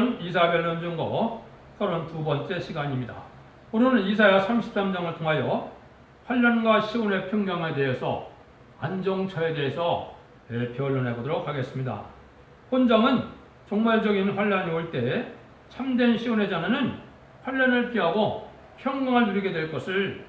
이사별론 중고 32번째 시간입니다. 오늘은 이사야 33장을 통하여 환난과 시온의 평강에 대해서 안정처에 대해서 변론해 보도록 하겠습니다. 본장은 종말적인 환난이 올 때 참된 시온의 자녀는 환난을 피하고 평강을 누리게 될 것을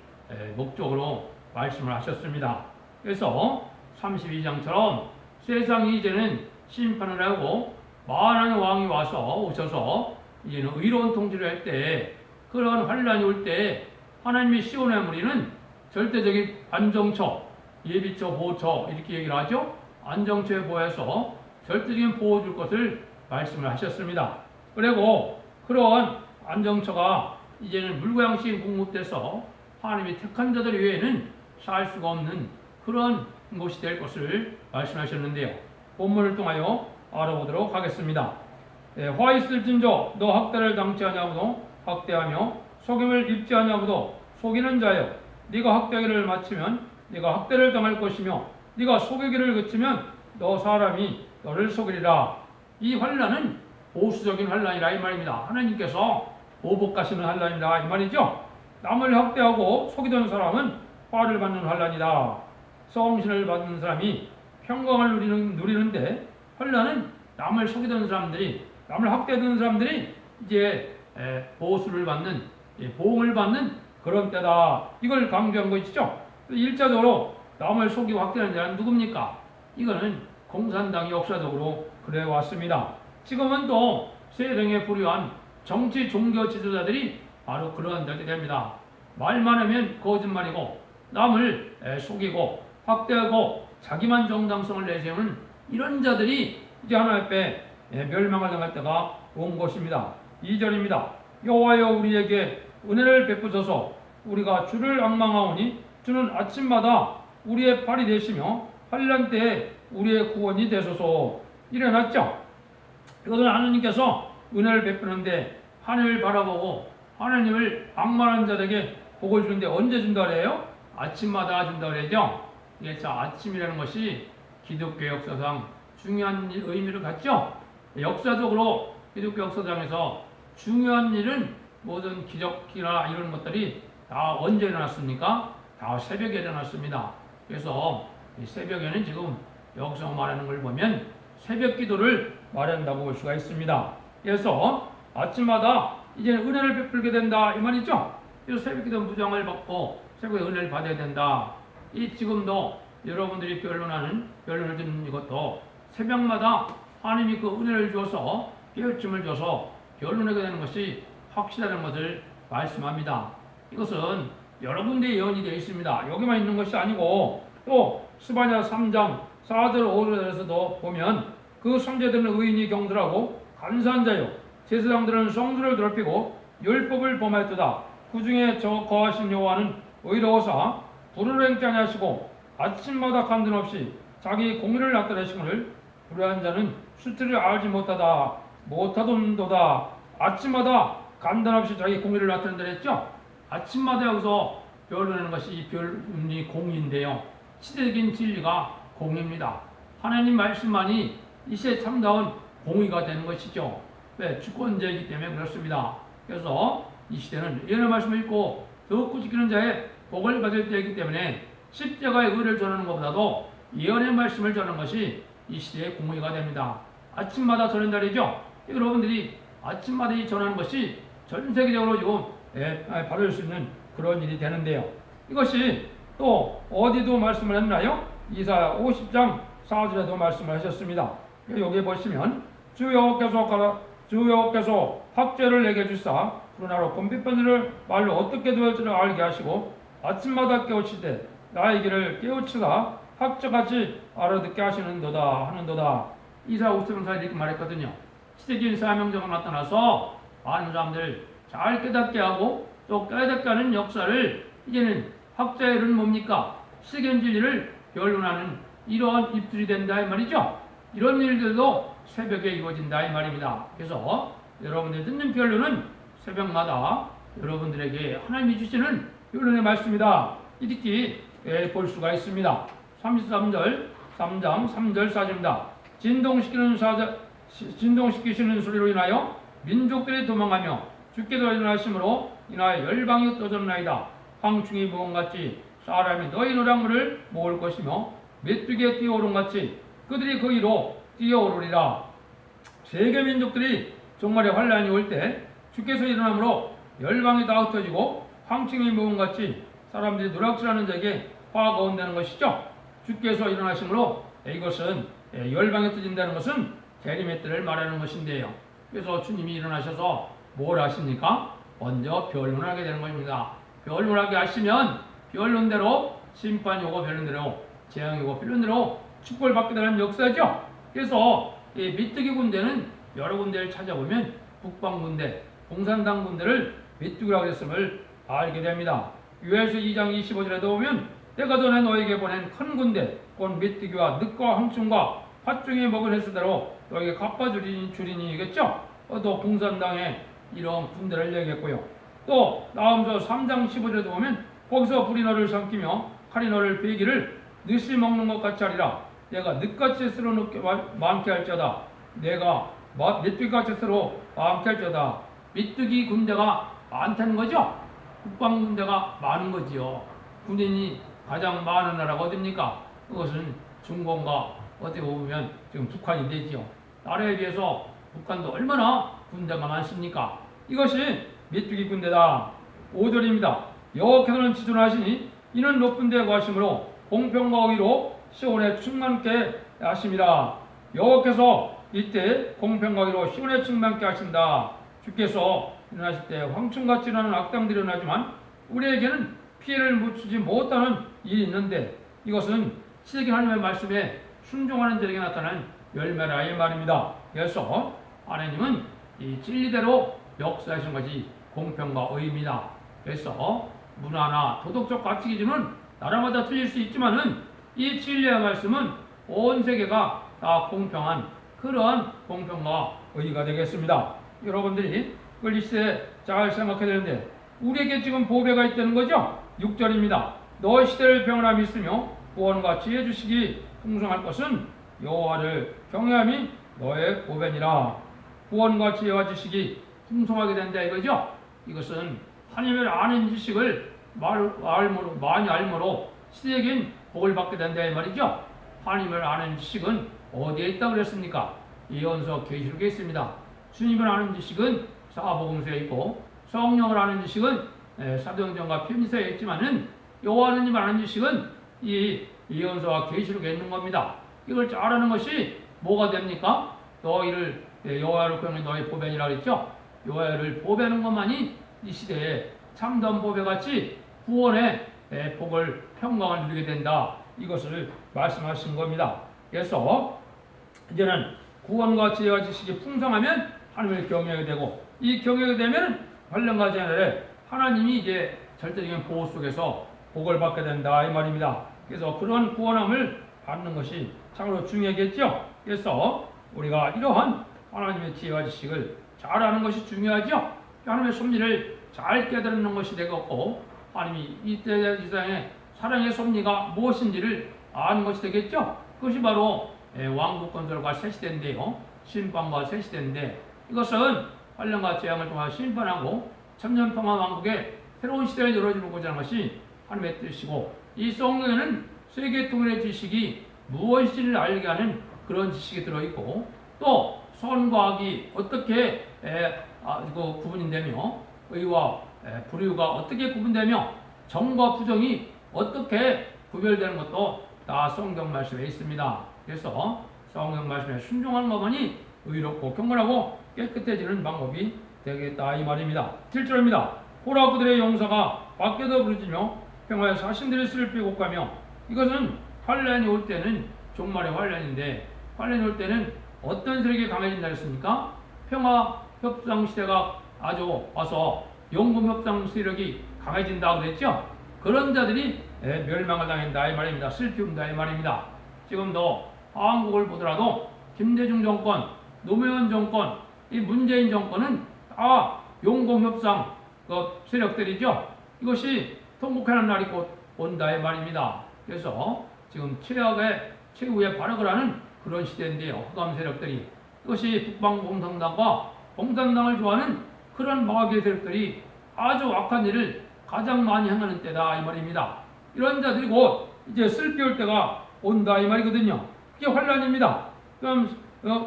목적으로 말씀을 하셨습니다. 그래서 32장처럼 세상이 이제는 심판을 하고 만왕의 왕이 오셔서 이제는 의로운 통치를 할 때, 그런 환란이 올 때 하나님이 시온의 무리는 절대적인 안정처, 예비처, 보호처 이렇게 얘기를 하죠. 안정처에 보호해서 절대적인 보호 줄 것을 말씀을 하셨습니다. 그리고 그런 안정처가 이제는 물고양시 공급돼서 하나님이 택한 자들 외에는 살 수가 없는 그런 곳이 될 것을 말씀하셨는데요. 본문을 통하여 알아보도록 하겠습니다. 화 있을진저 너 학대를 당치 아니하고도 학대하며 속임을 입지 아니하고도 속이는 자여, 네가 학대하기를 마치면 네가 학대를 당할 것이며 네가 속이기를 그치면 너 사람이 너를 속이리라. 이 환난은 보수적인 환난이라 이 말입니다. 하나님께서 보복하시는 환난이라 이 말이죠. 남을 학대하고 속이던 사람은 화를 받는 환난이다. 성신을 받는 사람이 평강을 누리는데, 환난은 남을 속이던 사람들이, 남을 학대하던 사람들이 이제 보수를 받는, 보응을 받는 그런 때다. 이걸 강조한 것이죠. 1차적으로 남을 속이고 학대하는 자는 누굽니까? 이거는 공산당이 역사적으로 그래 왔습니다. 지금은 또 세상에 불효한 정치 종교 지도자들이 바로 그러한 자들이 됩니다. 말만 하면 거짓말이고 남을 속이고 학대하고 자기만 정당성을 내세우는 이런 자들이 이제 하나님 앞에 멸망을 당할 때가 온 것입니다. 2절입니다. 여호와여 우리에게 은혜를 베푸소서. 우리가 주를 앙망하오니 주는 아침마다 우리의 팔이 되시며 환난 때에 우리의 구원이 되소서. 일어났죠. 이것은 하나님께서 은혜를 베푸는데 하늘을 바라보고 하나님을 앙망하는 자들에게 복을 주는데 언제 준다 그래요? 아침마다 준다 그러죠. 그래서 아침이라는 것이 기독교 역사상 중요한 의미를 갖죠. 역사적으로 기독교 역사상에서 중요한 일은 모든 기적이나 이런 것들이 다 언제 일어났습니까? 다 새벽에 일어났습니다. 그래서 이 새벽에는 지금 여기서 말하는 걸 보면 새벽 기도를 말한다고 볼 수가 있습니다. 그래서 아침마다 이제 은혜를 베풀게 된다 이 말이죠. 그래서 새벽 기도 무장을 받고 새벽에 은혜를 받아야 된다. 이 지금도 여러분들이 변론을 듣는 이것도 새벽마다 하나님이 그 은혜를 주어서 깨우침을 줘서 변론하게 되는 것이 확실하다는 것을 말씀합니다. 이것은 여러 군데 예언이 되어 있습니다. 여기만 있는 것이 아니고 또 스바냐 3장 4절 5절에서도 보면 그 선제들은 의인이 경솔하고 간사한 자요 제사장들은 성수를 더럽히고 율법을 범하였도다. 그 중에 저 거하신 여호와는 의로우사 불을 행치 아니하시고 아침마다 간든 없이 자기 공의를 나타내시거늘 불의한 자는 수치를 알지 못하던도다. 아침마다 간단 없이 자기 공의를 나타낸다 했죠. 아침마다 여기서 변론하는 것이 이 변론이 공의인데요. 시대적인 진리가 공의입니다. 하나님 말씀만이 이 시대에 참다운 공의가 되는 것이죠. 왜? 주권자이기 때문에 그렇습니다. 그래서 이 시대는 예언의 말씀을 읽고 듣고 지키는 자의 복을 받을 때이기 때문에 십자가의 의를 전하는 것보다도 예언의 말씀을 전하는 것이 이 시대의 공의가 됩니다. 아침마다 전한다리죠. 여러분들이 아침마다 전하는 것이 전 세계적으로 지금 받을 수 있는 그런 일이 되는데요. 이것이 또 어디도 말씀을 했나요? 이사야 50장 4절에도 말씀을 하셨습니다. 여기 보시면 주 여호와께서 학죄를 내게 주사 그러나로 금빛바늘을 말로 어떻게 되었지를 알게 하시고 아침마다 깨우치되 나의 길을 깨우치다 학자같이 알아듣게 하는도다. 이사야 50장 이렇게 말했거든요. 시대적인 사명자가 나타나서 많은 사람들 잘 깨닫게 하고 또 깨닫게 하는 역사를 이제는 학자의 일은 뭡니까? 시대적인 진리를 변론하는 이러한 입술이 된다 이 말이죠. 이런 일들도 새벽에 이루어진다 이 말입니다. 그래서 여러분들이 듣는 변론은 새벽마다 여러분들에게 하나님이 주시는 변론의 말씀이다. 이렇게 볼 수가 있습니다. 33절 3장 3절 4절입니다. 진동시키시는 소리로 인하여 민족들이 도망가며 주께서 일어나심으로 인하여 열방이 떠졌나이다. 황충이 무언같이 사람이 너희 노량물을 모을 것이며 메뚜기에 뛰어오른같이 그들이 그 위로 뛰어오르리라. 세계 민족들이 종말의 환란이 올 때 주께서 일어남으로 열방이 다 흩어지고 황충이 무언같이 사람들이 노략질하는 자에게 화가 온다는 것이죠. 주께서 일어나심으로 이것은 열방이 흩어진다는 것은 재림의 때를 말하는 것인데요. 그래서 주님이 일어나셔서 뭘 하십니까? 먼저 변론하게 되는 것입니다. 변론하게 하시면 변론대로 심판이 오고 변론대로 재앙이 오고 변론대로 축복을 받게 되는 역사죠. 그래서 이 메뚜기 군대는 여러 군데를 찾아보면 북방 군대, 공산당 군대를 메뚜기라고 했음을 알게 됩니다. 요엘서 2장 25절에도 보면 때가 전에 너에게 보낸 큰 군대 곧 메뚜기와 늑과 황충과 팥중에 먹은 횟수대로 너에게 갚아주리니겠죠. 또 공산당의 이런 군대를 얘기했고요. 또 나음서 3장 15절에도 보면 거기서 불이 너를 삼키며 칼이 너를 베기를 늑이 먹는 것 같이 하리라. 내가 늑같이 스스로 많게 할지어다. 내가 메뚜기같이 스스로 많게 할지어다. 메뚜기 군대가 많다는 거죠. 국방 군대가 많은 거지요. 군인이 가장 많은 나라가 어딥니까? 그것은 중공과 어떻게 보면 지금 북한이 되지요. 나라에 비해서 북한도 얼마나 군대가 많습니까? 이것이 메뚜기 군대다. 5절입니다. 여호와께서는 지존하시니 이는 높은 데 거하심으로 공평과 의로 시온에 충만케 하심이라. 여호와께서 이때 공평과 의로 시온에 충만케 하신다. 주께서 일어나실 때 황충같이 일어나는 악당들이 일어나지만 우리에게는 피해를 묻히지 못하는 일이 있는데 이것은 시대기 하나님의 말씀에 순종하는 자에게 나타나는 열매라 이 말입니다. 그래서 하나님은 이 진리대로 역사하신 것이 공평과 의입니다. 그래서 문화나 도덕적 가치 기준은 나라마다 틀릴 수 있지만은 이 진리의 말씀은 온 세계가 다 공평한 그러한 공평과 의가 되겠습니다. 여러분들이 그걸 이 시대에 잘 생각해야 되는데 우리에게 지금 보배가 있다는 거죠. 6절입니다. 너 시대를 평안함이 있으며 구원과 지혜 주식이 풍성할 것은 여호와를 경외함이 너의 보배니라. 구원과 지혜와 지식이 풍성하게 된다 이거죠. 이것은 하나님을 아는 지식을 많이 알므로 시대적인 복을 받게 된다 이 말이죠. 하나님을 아는 지식은 어디에 있다고 그랬습니까? 예언서 계시록에 있습니다. 주님을 아는 지식은 사복음서에 있고 성령을 아는 지식은 사도행전과 편지서에 있지만은 여호와 하나님을 아는 지식은 이 예언서와 계시록에 있는 겁니다. 이걸 잘 아는 것이 뭐가 됩니까? 너희를 여호와를 경외 너희 보배니라 그랬죠. 여호와를 보배하는 것만이 이 시대에 참된 보배같이 구원의 복을 평강을 누리게 된다. 이것을 말씀하신 겁니다. 그래서 이제는 구원과 지혜와 지식이 풍성하면 하나님을 경외하게 되고 이 경외하게 되면 환란과 재난에 하나님이 이제 절대적인 보호 속에서 복을 받게 된다 이 말입니다. 그래서 그런 구원함을 받는 것이 참으로 중요하겠죠. 그래서 우리가 이러한 하나님의 지혜와 지식을 잘 아는 것이 중요하죠. 하나님의 섭리를 잘 깨달는 것이 되겠고 하나님이 이때 이 세상에 사랑의 섭리가 무엇인지를 아는 것이 되겠죠. 그것이 바로 왕국 건설과 새 시대인데요. 심판과 새 시대인데 이것은 환란과 재앙을 통해 심판하고 천년평화 왕국의 새로운 시대를 열어주고자 하는 것이 하나님의 뜻이고 이 성경에는 세계 통일의 지식이 무엇인지를 알게 하는 그런 지식이 들어있고 또 선과 악이 어떻게 구분되며 의와 불의가 어떻게 구분되며 정과 부정이 어떻게 구별되는 것도 다 성경 말씀에 있습니다. 그래서 성경 말씀에 순종하는 것만이 의롭고 경건하고 깨끗해지는 방법이 되겠다 이 말입니다. 7절입니다. 보라 그들의 용사가 밖에도 부르짖며 평화의 사신들의 슬피 곡하며 이것은 환란이 올 때는 종말의 환란인데 환란이 올 때는 어떤 세력이 강해진다 했습니까? 평화 협상 시대가 아주 와서 용금 협상 세력이 강해진다 그랬죠? 그런 자들이 멸망을 당한다 이 말입니다. 슬피 운다 이 말입니다. 지금도 한국을 보더라도 김대중 정권, 노무현 정권, 이 문재인 정권은 다 용금 협상 세력들이죠. 이것이 통곡하는 날이 곧 온다 이 말입니다. 그래서 지금 최후의 발악을 하는 그런 시대인데요. 흑암 세력들이 이것이 북방공산당과 공산당을 좋아하는 그런 마귀의 세력들이 아주 악한 일을 가장 많이 행하는 때다 이 말입니다. 이런 자들이 곧 이제 슬기올 때가 온다 이 말이거든요. 그게 환란입니다. 그럼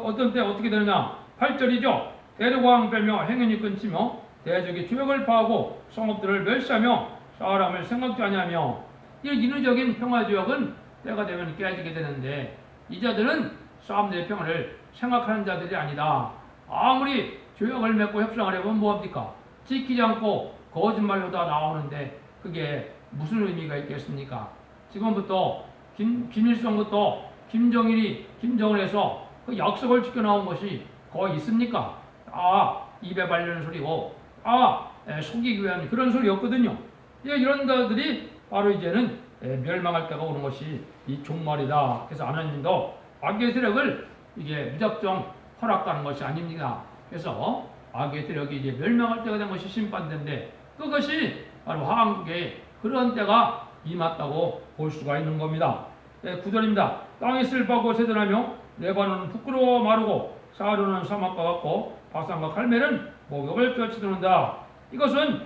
어떤 때 어떻게 되느냐? 8절이죠. 대저광 빼며 행연이 끊치며 대적이 주역을 파하고 성읍들을 멸시하며 사람을 생각지 아니하며 이 인위적인 평화주역은 때가 되면 깨지게 되는데 이 자들은 사람들의 평화를 생각하는 자들이 아니다. 아무리 조약을 맺고 협상을 해보면 뭐합니까? 지키지 않고 거짓말로 다 나오는데 그게 무슨 의미가 있겠습니까? 지금부터 김일성부터 김정일이 김정은에서 그 약속을 지켜 나온 것이 거의 있습니까? 입에 바르는 소리고 속이기 위한 그런 소리였거든요. 이런 자들이 바로 이제는 멸망할 때가 오는 것이 이 종말이다. 그래서 하나님도 악의 세력을 이게 무작정 허락하는 것이 아닙니다. 그래서 악의 세력이 이제 멸망할 때가 된 것이 심판대인데 그것이 바로 한국에 그런 때가 임했다고 볼 수가 있는 겁니다. 9절입니다. 땅이 슬퍼하고 세전하며 레바논은 부끄러워 마르고 사르는 사막과 같고 바산과 갈멜은 목욕을 떨치는다. 이것은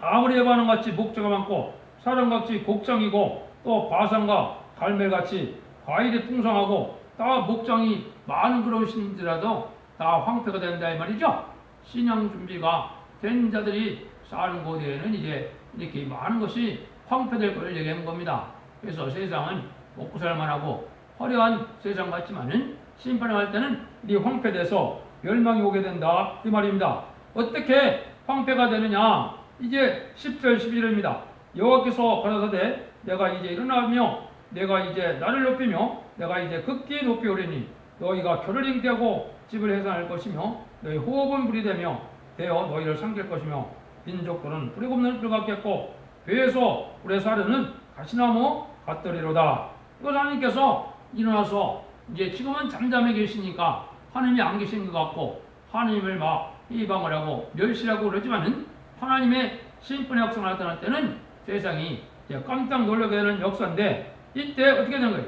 아무리 레바논같이 목재가 많고 사람같이 곡창이고 또 바산과 갈멜같이 과일이 풍성하고 다 목장이 많은 그릇인지라도 다 황폐가 된다 이 말이죠. 신앙 준비가 된 자들이 사는 곳에는 이제 이렇게 많은 것이 황폐될 것을 얘기하는 겁니다. 그래서 세상은 먹고 살만하고 화려한 세상 같지만은 심판을 할 때는 이 황폐돼서 멸망이 오게 된다 이 말입니다. 어떻게 황폐가 되느냐? 이제 10절 11절입니다. 여호와께서 가라사대 내가 이제 일어나며 내가 이제 나를 높이며 내가 이제 극히 높이 오리니 너희가 표를 잉태하고 집을 해산할 것이며 너희 호흡은 불이 되며 되어 너희를 삼킬 것이며 민족들은 불에 굽는 불 같겠고 배에서 불에 사르는 가시나무 같으리로다. 이것 하나님께서 일어나서 이제 지금은 잠잠해 계시니까 하나님이 안 계신 것 같고 하나님을 막 비방을 하고 멸시하고 그러지만은 하나님의 심판의 역사가 나타날 때는 세상이 깜짝 놀라게 되는 역사인데 이때 어떻게 되는 거예요?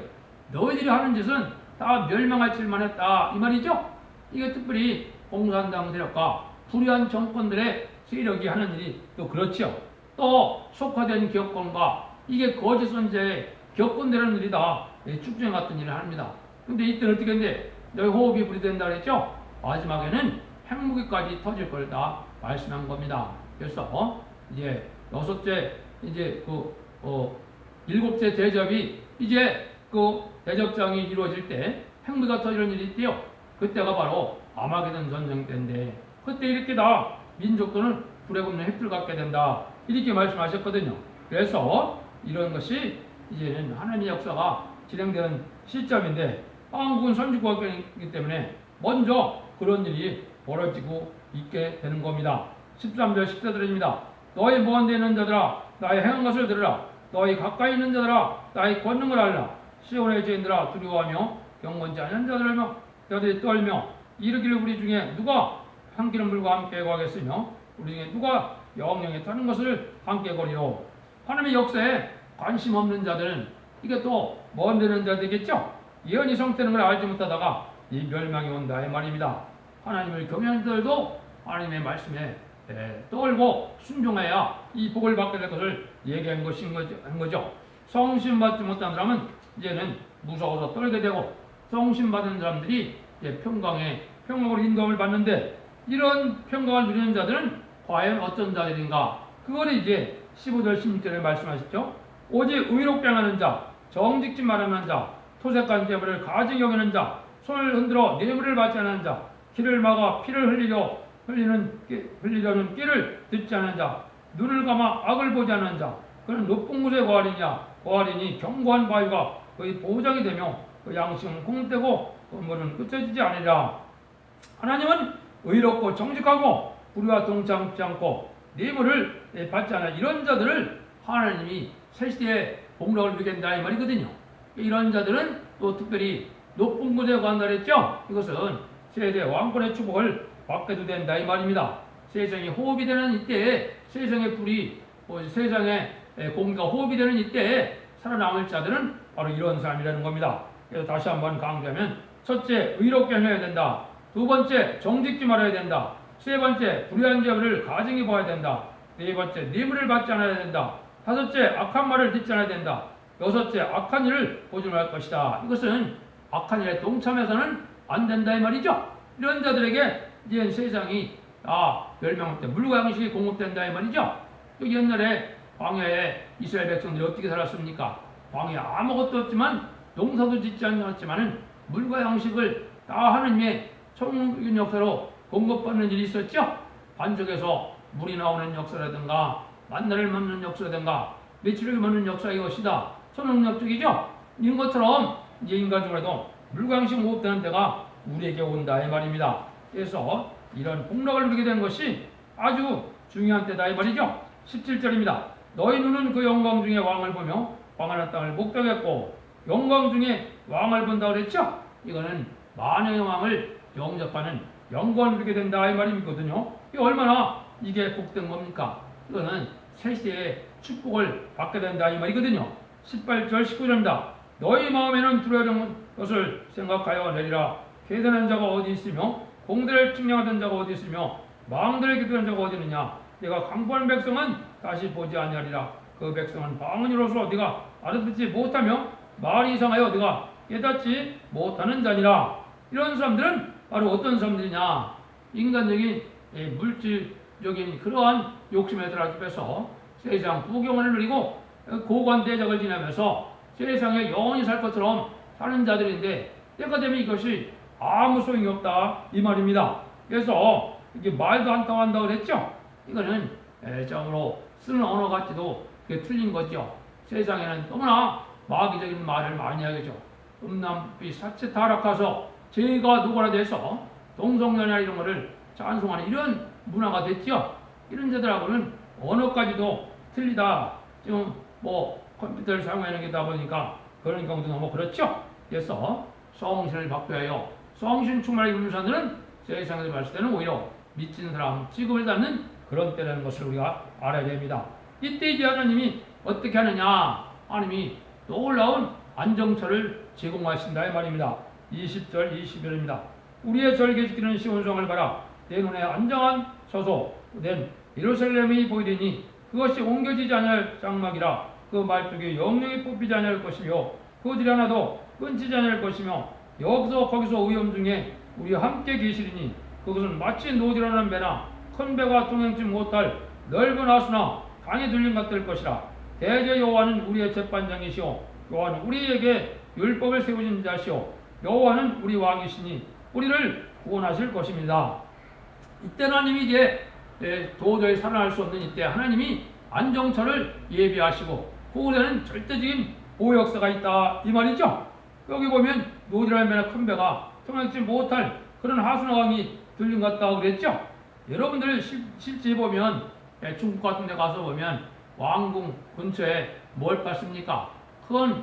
너희들이 하는 짓은 다 멸망할 줄만 했다 이 말이죠. 이게 특별히 공산당 세력과 불의한 정권들의 세력이 하는 일이 또 그렇죠. 또 속화된 기업권과 이게 거짓 선제에 격분되는 일이 다 축제 같은 일을 합니다. 근데 이때는 어떻게 했는데 너희 호흡이 불이 된다 그랬죠. 마지막에는 핵무기까지 터질 걸 다 말씀한 겁니다. 그래서 이제 여섯째 이제 일곱째 대접이 이제 그 대접장이 이루어질 때 핵무기가 터지는 일이 있대요. 그때가 바로 아마게돈 전쟁 때인데 그때 이렇게 다 민족들은 불에 굽는 햇불 같게 된다 이렇게 말씀하셨거든요. 그래서 이런 것이 이제는 하나님의 역사가 진행되는 시점인데 한국은 선진국이기 때문에 먼저 그런 일이 벌어지고 있게 되는 겁니다. 13절 14절입니다. 너희 먼 데 있는 자들아 나의 행한 것을 들으라. 너희 가까이 있는 자들아 나의 권능을 알라. 시온의 죄인들아 두려워하며 경건치 않은 자들이 떨며 이르기를 우리 중에 누가 한 기름 불과 함께 거하겠으며 우리 중에 누가 영영에 타는 것을 함께 거리오. 하나님의 역사에 관심 없는 자들은 이게 또 먼 데는 자들이겠죠. 예언이 성취되는 걸 알지 못하다가 이 멸망이 온다 이 말입니다. 하나님을 경외하는 자들도 하나님의 말씀에 떨고 순종해야 이 복을 받게 될 것을 얘기한 거죠. 성신받지 못한 사람은 이제는 무서워서 떨게 되고 성신받은 사람들이 이제 평강으로 인도함을 받는데 이런 평강을 누리는 자들은 과연 어떤 자들인가? 그거를 이제 15절 16절에 말씀하셨죠. 오직 의롭게 행하는 자, 정직지 말하는 자, 토색한 재물을 가증히 여기는 자, 손을 흔들어 뇌물을 받지 않는 자, 길을 막아 피를 흘리려는 끼를 듣지 않는 자, 눈을 감아 악을 보지 않는 자, 그는 높은 곳에 거하리니 견고한 바위가 그의 보장이 되며 그 양심은 공되고 건물은 끝쳐지지 않으리라. 하나님은 의롭고 정직하고 불의와 동참치 않고 뇌물을 받지 않아 이런 자들을 하나님이 새 시대에 복락을 누리게 된다 이 말이거든요. 이런 자들은 또 특별히 높은 곳에 간다 그랬죠. 이것은 세대 왕권의 축복을 받게도 된다 이 말입니다. 세상이 호흡이 되는 이때에 세상의 불이 세상의 공기가 호흡이 되는 이때에 살아남을 자들은 바로 이런 사람이라는 겁니다. 그래서 다시 한번 강조하면 첫째 의롭게 행해야 된다. 두 번째, 정직지 말아야 된다. 세 번째, 불의한 재물을 가증히 보아야 된다. 네 번째, 뇌물을 받지 않아야 된다. 다섯째, 악한 말을 듣지 않아야 된다. 여섯째, 악한 일을 보지 말 것이다. 이것은 악한 일에 동참해서는 안 된다 이 말이죠. 이런 자들에게 이제 세상이 멸망할 때 물과 양식이 공급된다 이 말이죠. 여기 옛날에 광야에 이스라엘 백성들이 어떻게 살았습니까? 광야에 아무것도 없지만 농사도 짓지 않았지만은 물과 양식을 다 하나님의 청군 역사로 공급받는 일이 있었죠. 반석에서 물이 나오는 역사라든가 만나를 먹는 역사라든가 메추리를 먹는 역사 이것이다. 초능력적이죠. 이런 것처럼 이제 인간 중에도 물과 양식 공급되는 때가 우리에게 온다 이 말입니다. 그래서 이런 복락을 누리게 된 것이 아주 중요한 때다 이 말이죠. 17절입니다. 너희 눈은 그 영광 중에 왕을 보며 광활한 땅을 목도했고 영광 중에 왕을 본다 그랬죠. 이거는 만왕의 왕을 영접하는 영광을 누리게 된다 이 말이거든요. 이게 얼마나 이게 복된 겁니까? 이거는 세세의 축복을 받게 된다 이 말이거든요. 18절 19절입니다. 너희 마음에는 두려운 것을 생각하여 내리라. 계산한 자가 어디 있으며 공대를 측량하던 자가 어디 있으며 망대를 기도한 자가 어디 있느냐. 내가 강포한 백성은 다시 보지 아니하리라. 그 백성은 방언이로서 네가 알아듣지 못하며 말이 이상하여 네가 깨닫지 못하는 자니라. 이런 사람들은 바로 어떤 사람들이냐. 인간적인 물질적인 그러한 욕심에 들어가서 세상 부경을 누리고 고관대작을 지내면서 세상에 영원히 살 것처럼 사는 자들인데 때가 되면 이것이 아무 소용이 없다 이 말입니다. 그래서 이게 말도 안 통한다고 그랬죠. 이거는 애정으로 쓰는 언어 같지도 그게 틀린 거죠. 세상에는 너무나 마귀적인 말을 많이 하겠죠. 음란빛 사체 타락해서 죄가 누구나 돼서 동성연애 이런 거를 찬송하는 이런 문화가 됐죠. 이런 자들하고는 언어까지도 틀리다. 지금 컴퓨터를 사용하는 게다 보니까 그런 경우도 너무 그렇죠. 그래서 성신을 바뀌어요. 성신 충만을 입는 사람들은 세상에서 봤을 때는 오히려 미친 사람 취급을 받는 그런 때라는 것을 우리가 알아야 됩니다. 이때 이제 하나님이 어떻게 하느냐. 하나님이 놀라운 안정처를 제공하신다 이 말입니다. 20절 21절입니다. 우리의 절개 지키는 시온성을 봐라. 내 눈에 안정한 소속된 예루살렘이 보이리니 그것이 옮겨지지 아니할 장막이라. 그 말뚝이 영영이 뽑히지 아니할 것이며 그들이 하나도 끊지지 아니할 것이며 여기서 거기서 위험 중에 우리와 함께 계시리니 그것은 마치 노디라는 배나 큰 배가 동행치 못할 넓은 하수나 강에 들린 같을 것이라. 대제 여호와는 우리의 재판장이시오 여호와는 우리에게 율법을 세우신 자시오 여호와는 우리 왕이시니 우리를 구원하실 것입니다. 이때 하나님이 이제 도저히 살아날 수 없는 이때 하나님이 안정처를 예비하시고 그곳에는 절대적인 보호 역사가 있다 이 말이죠. 여기 보면 노디라는 배나 큰 배가 통행치 못할 그런 하수나강이 들린 것 같다고 그랬죠. 여러분들 실제 보면 중국 같은 데 가서 보면 왕궁 근처에 뭘 봤습니까? 큰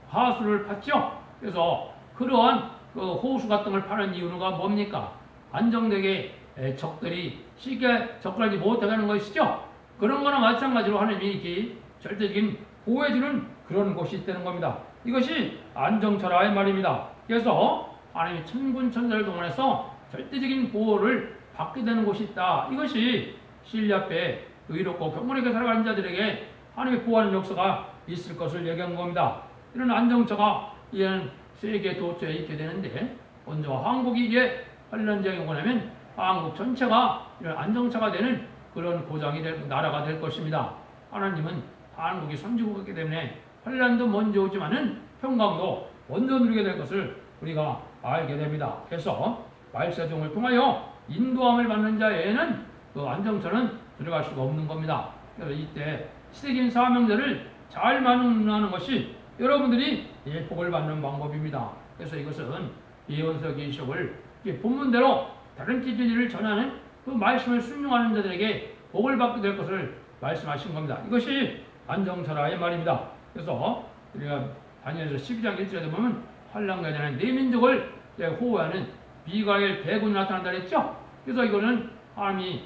하수를 팠죠. 그래서 그러한 호수 같은 걸 파는 이유가 뭡니까? 안정되게 적들이 쉽게 접근하지 못하게 하는 것이죠. 그런 거나 마찬가지로 하나님이 이렇게 절대적인 보호해주는 그런 곳이 있다는 겁니다. 이것이 안정처라 이 말입니다. 그래서 하나님이 천군 천사를 동원해서 절대적인 보호를 받게 되는 곳이 있다. 이것이 진리 앞에 의롭고 경건하게 살아가는 자들에게 하나님이 보호하는 역사가 있을 것을 얘기한 겁니다. 이런 안정처가 이런 세계 도처에 있게 되는데 먼저 한국이 이제 환란지역이 오냐면 한국 전체가 이런 안정처가 되는 그런 고장이 될 나라가 될 것입니다. 하나님은 한국이 선지국이기 때문에 환란도 먼저 오지만은 평강도 먼저 누리게 될 것을 우리가 알게 됩니다. 그래서 말세종을 통하여 인도함을 받는 자에는 그 안정처는 들어갈 수가 없는 겁니다. 그래서 이때 시대적인 사명자를 잘 만나는 것이 여러분들이 복을 받는 방법입니다. 그래서 이것은 예언서 계시록을 본문대로 다른 기준을 전하는 그 말씀을 순종하는 자들에게 복을 받게 될 것을 말씀하신 겁니다. 이것이 안정처라의 말입니다. 그래서 우리가 다니엘서 12장 1절에 보면 환란과 전에 네 민족을 호호하는 미가엘 대군이 나타난다 그랬죠. 그래서 이거는 하나님이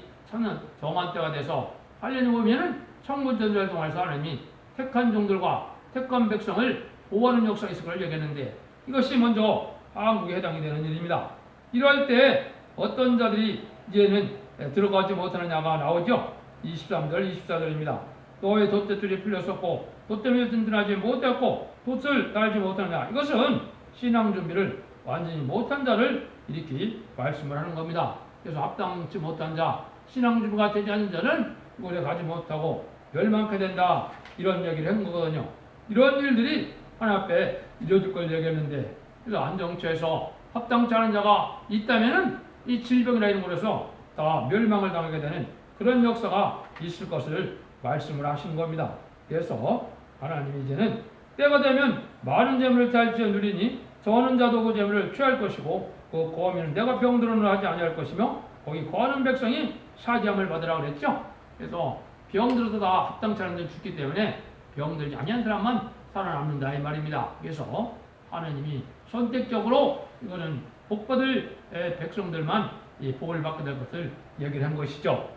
정한 때가 돼서 하려니 보면은 천군 전쟁을 통해서 하나님이 택한 종들과 택한 백성을 보호하는 역사가 있을 걸 얘기했는데 이것이 먼저 한국에 해당이 되는 일입니다. 이럴 때 어떤 자들이 이제는 들어가지 못하느냐가 나오죠. 23절, 24절입니다. 너의 돛대줄이 풀렸었고 돛 때문에 든든하지 못했고 돛을 달지 못하느냐. 이것은 신앙 준비를 완전히 못한 자를 이렇게 말씀을 하는 겁니다. 그래서 합당치 못한 자, 신앙 준비가 되지 않은 자는 이곳에 가지 못하고 멸망케 된다. 이런 얘기를 한 거거든요. 이런 일들이 하나님 앞에 이뤄질 걸 얘기했는데, 그래서 안정처에서 합당치 않은 자가 있다면은 이 질병이라 이런 곳에서 다 멸망을 당하게 되는 그런 역사가 있을 것을 말씀을 하신 겁니다. 그래서 하나님이 이제는 때가 되면 많은 재물을 탈지어 누리니 저는 자도 그 재물을 취할 것이고 그 거하면 내가 병들어는 하지 아니할 것이며 거기 거하는 백성이 사지함을 받으라 그랬죠. 그래서 병들어도 다 합당치 않은 데 죽기 때문에 병들지 아니한 사람만 살아남는다 이 말입니다. 그래서 하나님이 선택적으로 이거는 복받을 백성들만 이 복을 받게 될 것을 얘기를 한 것이죠.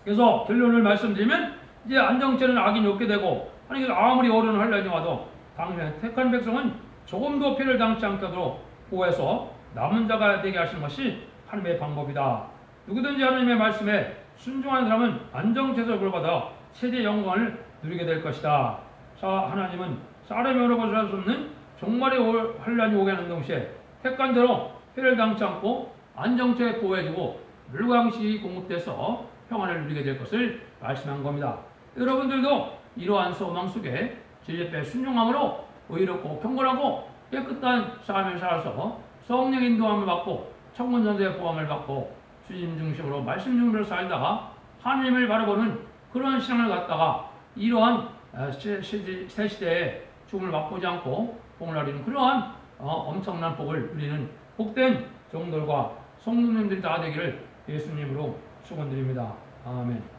그래서 결론을 말씀드리면 이제 안정죄는 악인이 없게 되고 하나님께서 아무리 어려운 환란이 와도 당연히 택한 백성은 조금도 피를 당치 않게 하도록 보호해서 남은 자가 되게 하시는 것이 하나님의 방법이다. 누구든지 하나님의 말씀에 순종하는 사람은 안정죄에서 벌받아 세대 영광을 누리게 될 것이다. 하나님은 사람이 어려 벗어날 수 없는 종말의 환란이 오게 하는 동시에 택한 자로 피를 당치 않고 안정죄에 보호해주고 물광식이 공급돼서 평안을 누리게 될 것을 말씀한 겁니다. 여러분들도 이러한 소망 속에 진리의 순종함으로 의롭고 경건하고 깨끗한 삶을 살아서 성령 인도함을 받고 천군천사의 보함을 받고 주님 중심으로 말씀 중심으로 살다가 하나님을 바라보는 그런 신앙을 갖다가 이러한 새 시대에 죽음을 맛보지 않고 복을 누리는 그러한 엄청난 복을 누리는 복된 종들과 성도님들이 다 되기를 예수님으로 축원드립니다. 아멘.